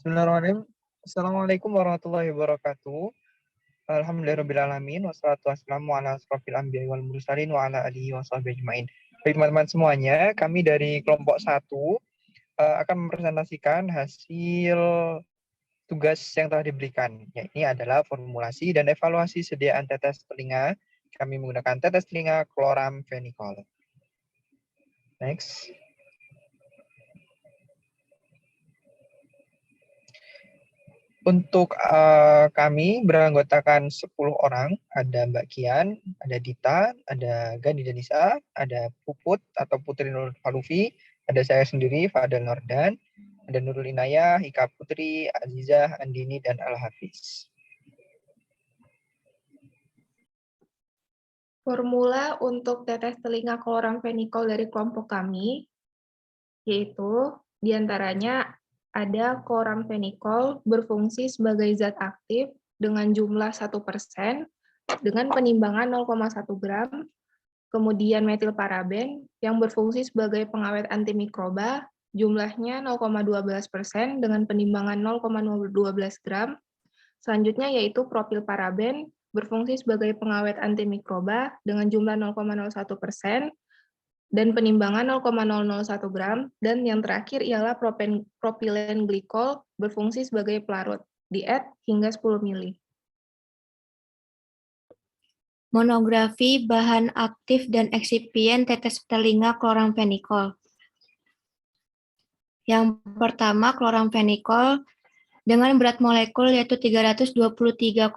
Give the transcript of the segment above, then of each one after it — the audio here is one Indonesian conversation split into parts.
Bismillahirrahmanirrahim. Assalamualaikum warahmatullahi wabarakatuh. Alhamdulillahirrahmanirrahim. Wassalatu wassalamu ala asrofil anbiya'i wal mursalin wa ala alihi wa sahbihi ajma'in. Baik teman-teman semuanya, kami dari kelompok 1 akan mempresentasikan hasil tugas yang telah diberikan. Ini adalah formulasi dan evaluasi sediaan tetes telinga. Kami menggunakan tetes telinga chloramphenicol. Next. Untuk kami beranggotakan 10 orang, ada Mbak Kian, ada Dita, ada Gani Danisa, ada Puput atau Putri Nur Falufi, ada saya sendiri, Fadel Nordan, ada Nurul Inayah, Ika Putri, Azizah, Andini, dan Al-Hafiz. Formula untuk tetes telinga chloramphenicol dari kelompok kami, yaitu diantaranya ada chloramphenicol berfungsi sebagai zat aktif dengan jumlah 1% dengan penimbangan 0,1 gram, kemudian metilparaben yang berfungsi sebagai pengawet antimikroba, jumlahnya 0,12% dengan penimbangan 0,012 gram. Selanjutnya yaitu propilparaben berfungsi sebagai pengawet antimikroba dengan jumlah 0,01% dan penimbangan 0,001 gram, dan yang terakhir ialah propilen glikol berfungsi sebagai pelarut, diet hingga 10 mili. Monografi bahan aktif dan eksipien tetes telinga chloramphenicol. Yang pertama, chloramphenicol dengan berat molekul yaitu 323,13,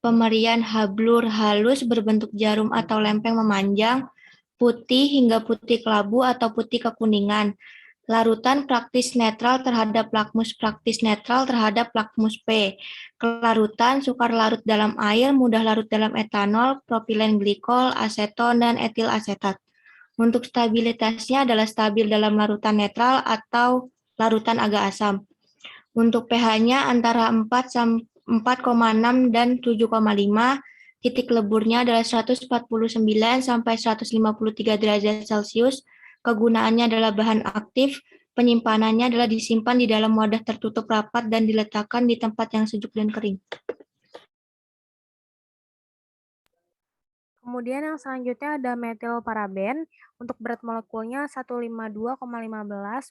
pemerian hablur halus berbentuk jarum atau lempeng memanjang, putih hingga putih kelabu atau putih kekuningan. Larutan praktis netral terhadap lakmus praktis netral terhadap lakmus P. Kelarutan sukar larut dalam air, mudah larut dalam etanol, propilen glikol, aseton, dan etil asetat. Untuk stabilitasnya adalah stabil dalam larutan netral atau larutan agak asam. Untuk pH-nya antara 4,6 dan 7,5, titik leburnya adalah 149 sampai 153 derajat Celcius. Kegunaannya adalah bahan aktif, penyimpanannya adalah disimpan di dalam wadah tertutup rapat dan diletakkan di tempat yang sejuk dan kering. Kemudian yang selanjutnya ada metilparaben. Untuk berat molekulnya 152,15,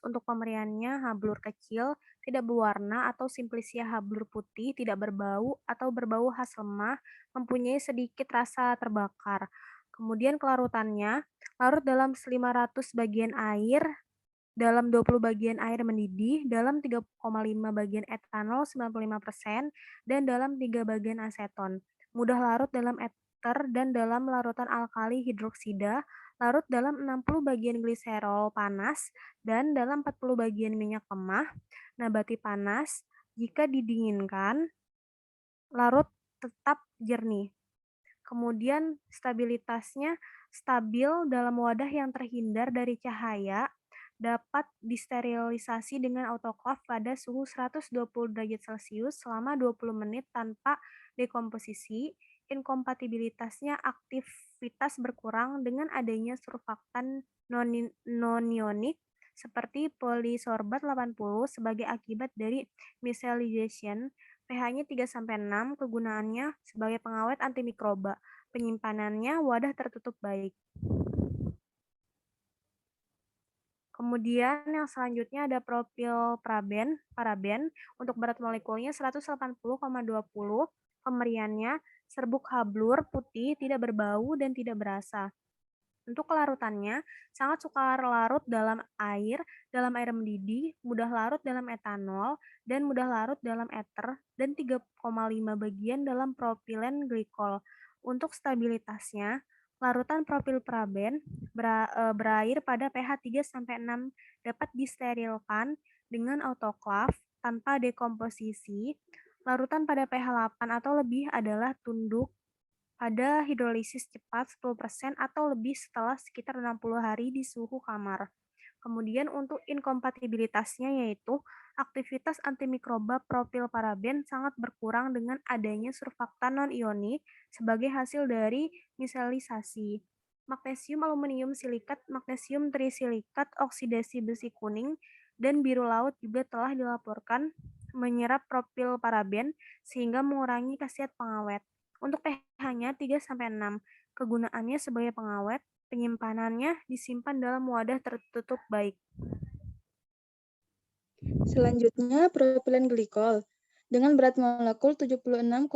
untuk pemeriannya hablur kecil, tidak berwarna atau simplisia hablur putih, tidak berbau atau berbau khas lemah, mempunyai sedikit rasa terbakar. Kemudian kelarutannya, larut dalam 500 bagian air, dalam 20 bagian air mendidih, dalam 3,5 bagian etanol 95%, dan dalam 3 bagian aseton. Mudah larut dalam dan dalam larutan alkali hidroksida, larut dalam 60 bagian gliserol panas, dan dalam 40 bagian minyak lemah, nabati panas. Jika didinginkan, larut tetap jernih. Kemudian stabilitasnya stabil dalam wadah yang terhindar dari cahaya, dapat disterilisasi dengan autoklaf pada suhu 120 derajat Celcius selama 20 menit tanpa dekomposisi. Inkompatibilitasnya aktivitas berkurang dengan adanya surfaktan non-ionik seperti polisorbat 80 sebagai akibat dari methylation. pH-nya 3-6, kegunaannya sebagai pengawet antimikroba. Penyimpanannya wadah tertutup baik. Kemudian yang selanjutnya ada propilparaben. Untuk berat molekulnya 180,20, pemeriannya serbuk hablur putih, tidak berbau dan tidak berasa. Untuk kelarutannya, sangat sukar larut dalam air mendidih, mudah larut dalam etanol, dan mudah larut dalam eter, dan 3,5 bagian dalam propilen glikol. Untuk stabilitasnya, larutan propilparaben berair pada pH 3-6 dapat disterilkan dengan autoklaf tanpa dekomposisi. Larutan pada pH 8 atau lebih adalah tunduk pada hidrolisis cepat 10% atau lebih setelah sekitar 60 hari di suhu kamar. Kemudian untuk inkompatibilitasnya yaitu aktivitas antimikroba propilparaben sangat berkurang dengan adanya surfaktan non-ionik sebagai hasil dari miselisasi. Magnesium aluminium silikat, magnesium trisilikat, oksidasi besi kuning, dan biru laut juga telah dilaporkan menyerap propil paraben sehingga mengurangi khasiat pengawet. Untuk pH-nya 3-6, kegunaannya sebagai pengawet, penyimpanannya disimpan dalam wadah tertutup baik. Selanjutnya, propilen glikol. Dengan berat molekul 76,09,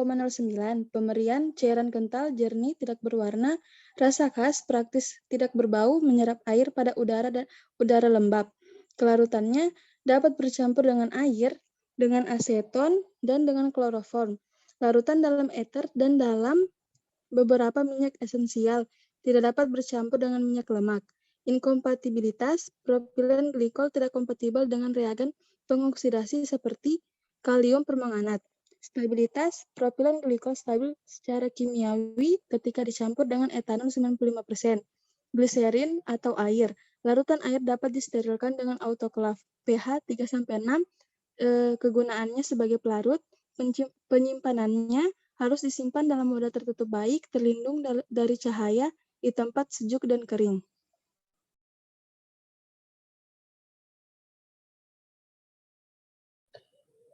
pemberian cairan kental, jernih, tidak berwarna, rasa khas, praktis, tidak berbau, menyerap air pada udara dan udara lembab. Kelarutannya dapat bercampur dengan air, dengan aseton, dan dengan kloroform. Larutan dalam ether dan dalam beberapa minyak esensial, tidak dapat bercampur dengan minyak lemak. Inkompatibilitas, propilen glikol tidak kompatibel dengan reagen pengoksidasi seperti kalium permanganat. Stabilitas, propilen glikol stabil secara kimiawi ketika dicampur dengan etanol 95%. Gliserin atau air. Larutan air dapat disterilkan dengan autoklaf. pH 3-6, kegunaannya sebagai pelarut. Penyimpanannya harus disimpan dalam wadah tertutup baik, terlindung dari cahaya, di tempat sejuk dan kering.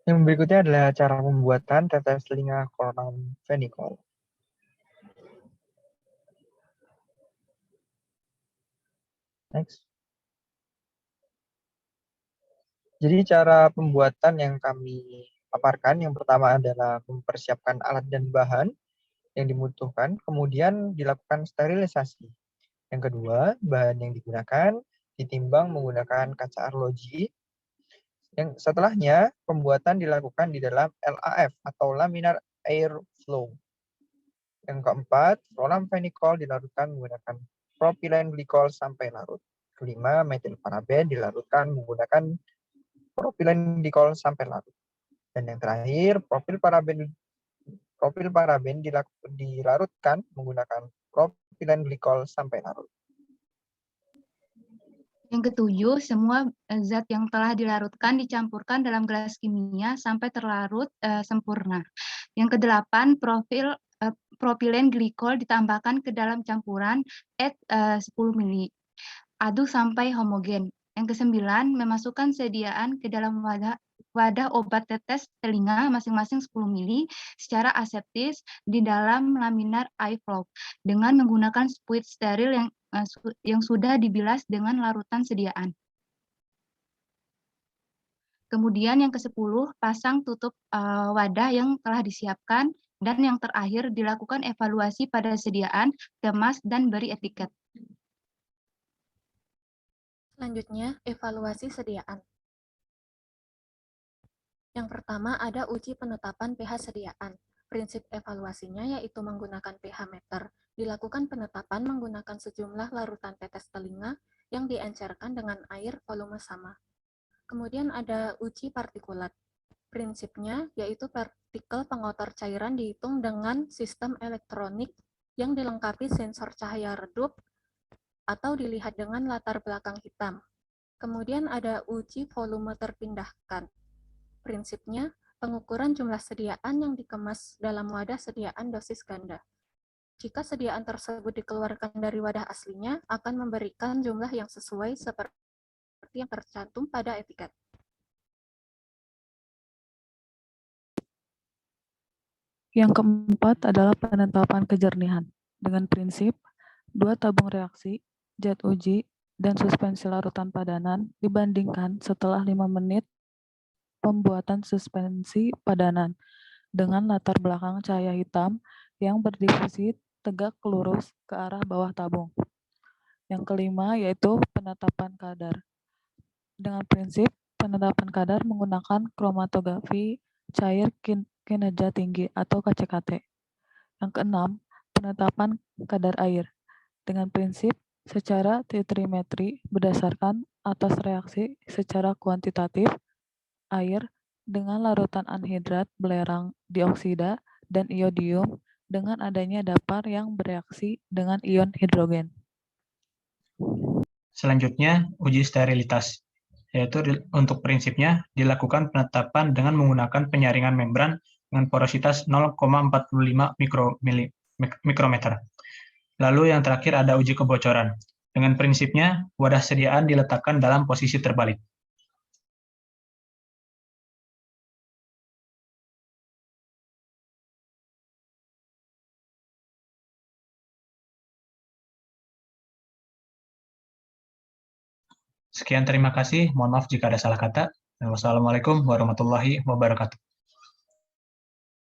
Yang berikutnya adalah cara pembuatan tetes telinga chloramphenicol. Next. Jadi cara pembuatan yang kami paparkan, yang pertama adalah mempersiapkan alat dan bahan yang dibutuhkan, kemudian dilakukan sterilisasi. Yang kedua, bahan yang digunakan ditimbang menggunakan kaca arloji. Yang setelahnya, pembuatan dilakukan di dalam LAF atau laminar air flow. Yang keempat, chloramphenicol dilarutkan menggunakan propilen glikol sampai larut. Kelima, metilparaben dilarutkan menggunakan propilen glikol sampai larut. Dan yang terakhir, propil paraben dilarutkan menggunakan propilen glikol sampai larut. Yang ketujuh, semua zat yang telah dilarutkan dicampurkan dalam gelas kimia sampai terlarut sempurna. Yang kedelapan, propilen glikol ditambahkan ke dalam campuran 10 ml. Aduk sampai homogen. Yang kesembilan, memasukkan sediaan ke dalam wadah obat tetes telinga masing-masing 10 ml secara aseptis di dalam laminar eye flow dengan menggunakan spuit steril yang sudah dibilas dengan larutan sediaan. Kemudian yang ke-10, pasang tutup wadah yang telah disiapkan, dan yang terakhir dilakukan evaluasi pada sediaan, kemas, dan beri etiket. Selanjutnya, evaluasi sediaan. Yang pertama ada uji penetapan pH sediaan. Prinsip evaluasinya yaitu menggunakan pH meter. Dilakukan penetapan menggunakan sejumlah larutan tetes telinga yang diencerkan dengan air volume sama. Kemudian ada uji partikulat. Prinsipnya yaitu partikel pengotor cairan dihitung dengan sistem elektronik yang dilengkapi sensor cahaya redup atau dilihat dengan latar belakang hitam. Kemudian ada uji volume terpindahkan. Prinsipnya, pengukuran jumlah sediaan yang dikemas dalam wadah sediaan dosis ganda. Jika sediaan tersebut dikeluarkan dari wadah aslinya, akan memberikan jumlah yang sesuai seperti yang tercantum pada etiket. Yang keempat adalah penetapan kejernihan. Dengan prinsip, 2 tabung reaksi, zat uji, dan suspensi larutan padanan dibandingkan setelah 5 menit pembuatan suspensi padanan dengan latar belakang cahaya hitam yang berdivisi tegak lurus ke arah bawah tabung. Yang kelima yaitu penetapan kadar. Dengan prinsip penetapan kadar menggunakan kromatografi cair kinerja tinggi atau KCKT. Yang keenam, penetapan kadar air. Dengan prinsip secara titrimetri berdasarkan atas reaksi secara kuantitatif air dengan larutan anhidrat belerang dioksida dan iodium dengan adanya dapar yang bereaksi dengan ion hidrogen. Selanjutnya, uji sterilitas, yaitu untuk prinsipnya dilakukan penetapan dengan menggunakan penyaringan membran dengan porositas 0,45 mikrometer. Lalu yang terakhir ada uji kebocoran. Dengan prinsipnya, wadah sediaan diletakkan dalam posisi terbalik. Sekian, terima kasih. Mohon maaf jika ada salah kata. Wassalamualaikum warahmatullahi wabarakatuh.